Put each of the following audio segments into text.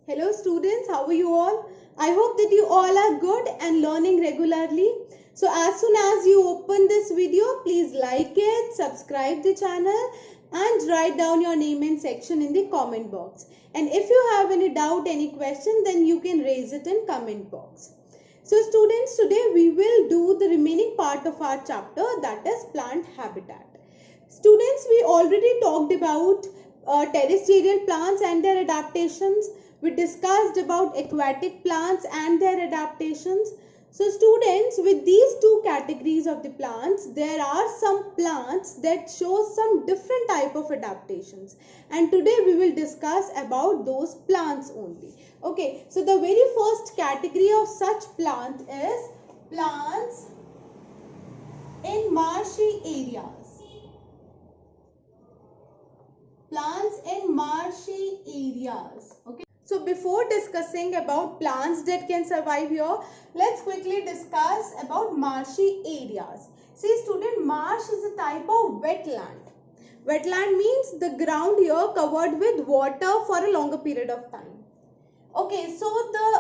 Hello students, how are you all? I hope that you all are good and learning regularly. So as soon as you open this video, please like it, subscribe the channel and write down your name and section in the comment box. And if you have any doubt, any question, then you can raise it in comment box. So students, today we will do the remaining part of our chapter, that is plant habitat. Students, we already talked about terrestrial plants and their adaptations. We discussed about aquatic plants and their adaptations. So students, with these two categories of the plants, there are some plants that show some different type of adaptations. And today we will discuss about those plants only. Okay, so the very first category of such plant is plants in marshy areas. Plants in marshy areas. Okay. So before discussing about plants that can survive here, let's quickly discuss about marshy areas. See student, marsh is a type of wetland. Wetland means the ground here covered with water for a longer period of time. Okay, so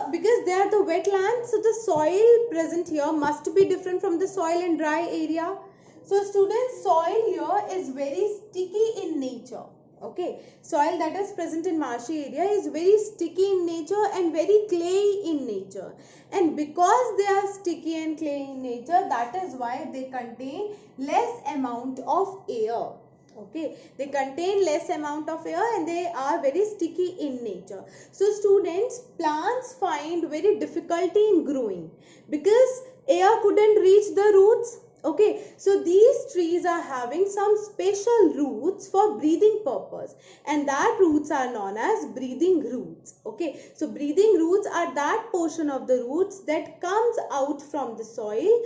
because they are the wetlands, so the soil present here must be different from the soil in dry area. So students, soil here is very sticky in nature. Okay, soil that is present in marshy area is very sticky in nature and very clayey in nature, and because they are sticky and clayey in nature, that is why they contain less amount of air. Okay, they contain less amount of air and they are very sticky in nature. So students, plants find very difficulty in growing because air couldn't reach the roots. Okay, so these trees are having some special roots for breathing purpose, and that roots are known as breathing roots. Okay, so breathing roots are that portion of the roots that comes out from the soil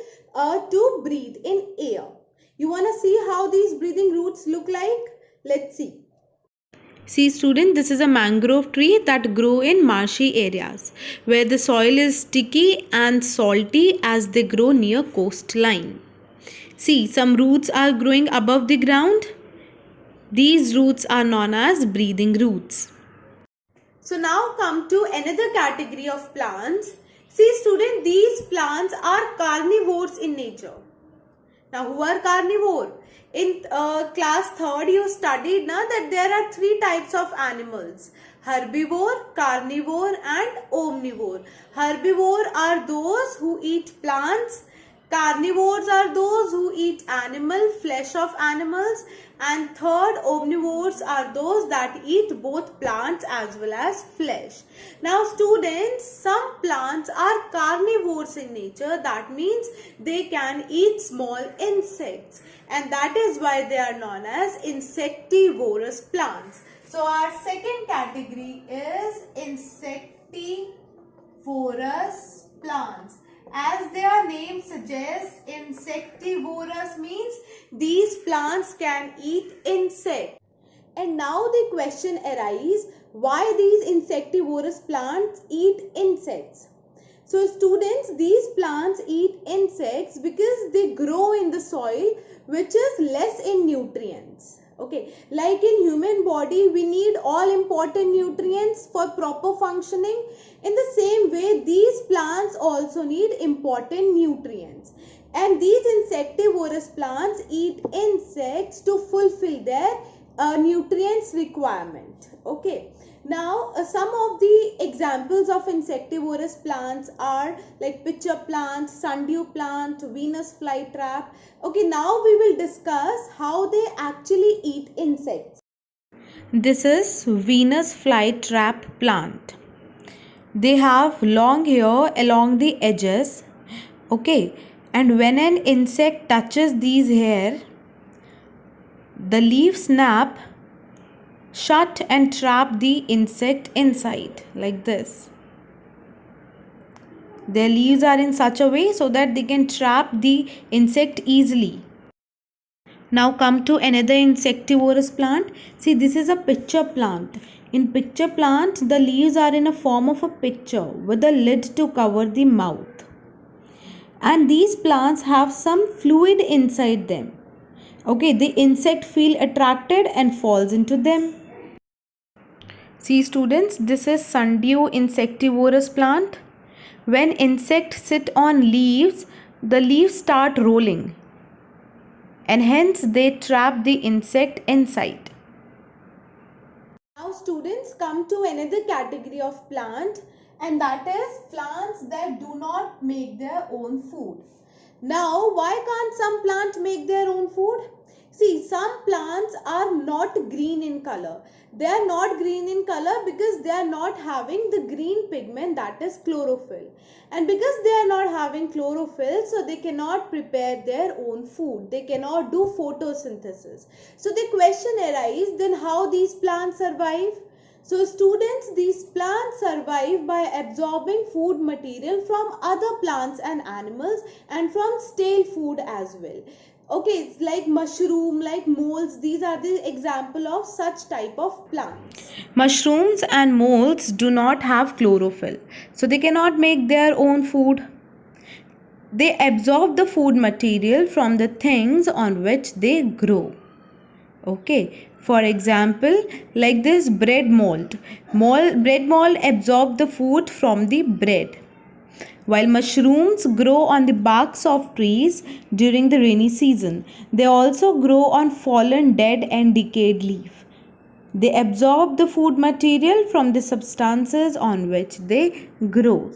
to breathe in air. You want to see how these breathing roots look like? Let's see. See student, this is a mangrove tree that grow in marshy areas where the soil is sticky and salty as they grow near coastline. See, some roots are growing above the ground. These roots are known as breathing roots. So now come to another category of plants. See student, these plants are carnivores in nature. Now who are carnivore? In class 3rd you studied now that there are 3 types of animals: herbivore, carnivore and omnivore. Herbivore are those who eat plants. Carnivores are those who eat flesh of animals, and third, omnivores are those that eat both plants as well as flesh. Now students, some plants are carnivores in nature. That means they can eat small insects, and that is why they are known as insectivorous plants. So our second category is insectivorous plants. As their name suggests, insectivorous means these plants can eat insects. And now the question arises, why these insectivorous plants eat insects? So students, these plants eat insects because they grow in the soil which is less in nutrients. Okay, like in human body, we need all important nutrients for proper functioning. In the same way, these plants also need important nutrients. And these insectivorous plants eat insects to fulfill their nutrients requirement. Okay. Now, some of the examples of insectivorous plants are like pitcher plant, sundew plant, Venus flytrap. Okay, now we will discuss how they actually eat insects. This is Venus flytrap plant. They have long hair along the edges. Okay, and when an insect touches these hair, the leaves snap shut and trap the insect inside like this. Their leaves are in such a way so that they can trap the insect easily. Now come to another insectivorous plant. See, this is a pitcher plant. In pitcher plant, the leaves are in a form of a pitcher with a lid to cover the mouth. And these plants have some fluid inside them. Okay, the insect feel attracted and falls into them. See students, this is sundew insectivorous plant. When insects sit on leaves, the leaves start rolling and hence they trap the insect inside. Now students, come to another category of plant, and that is plants that do not make their own food. Now, why can't some plants make their own food? See, some plants are not green in color. They are not green in color because they are not having the green pigment, that is chlorophyll. And because they are not having chlorophyll, so they cannot prepare their own food. They cannot do photosynthesis. So the question arises, then how these plants survive? So students, these plants survive by absorbing food material from other plants and animals and from stale food as well. Okay, it's like mushroom, like molds, these are the example of such type of plants. Mushrooms and molds do not have chlorophyll, so they cannot make their own food. They absorb the food material from the things on which they grow. Okay, for example, like this bread mold. Bread mold absorb the food from the bread. While mushrooms grow on the barks of trees during the rainy season, they also grow on fallen, dead and decayed leaf. They absorb the food material from the substances on which they grow.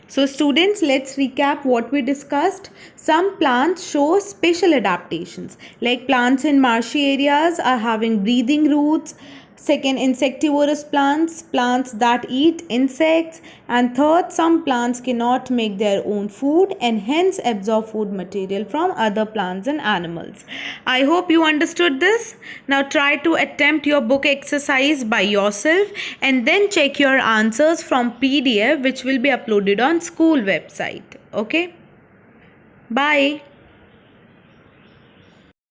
So students, let's recap what we discussed. Some plants show special adaptations, like plants in marshy areas are having breathing roots. Second, insectivorous plants, plants that eat insects. And third, some plants cannot make their own food and hence absorb food material from other plants and animals. I hope you understood this. Now try to attempt your book exercise by yourself and then check your answers from PDF which will be uploaded on school website. Okay? Bye.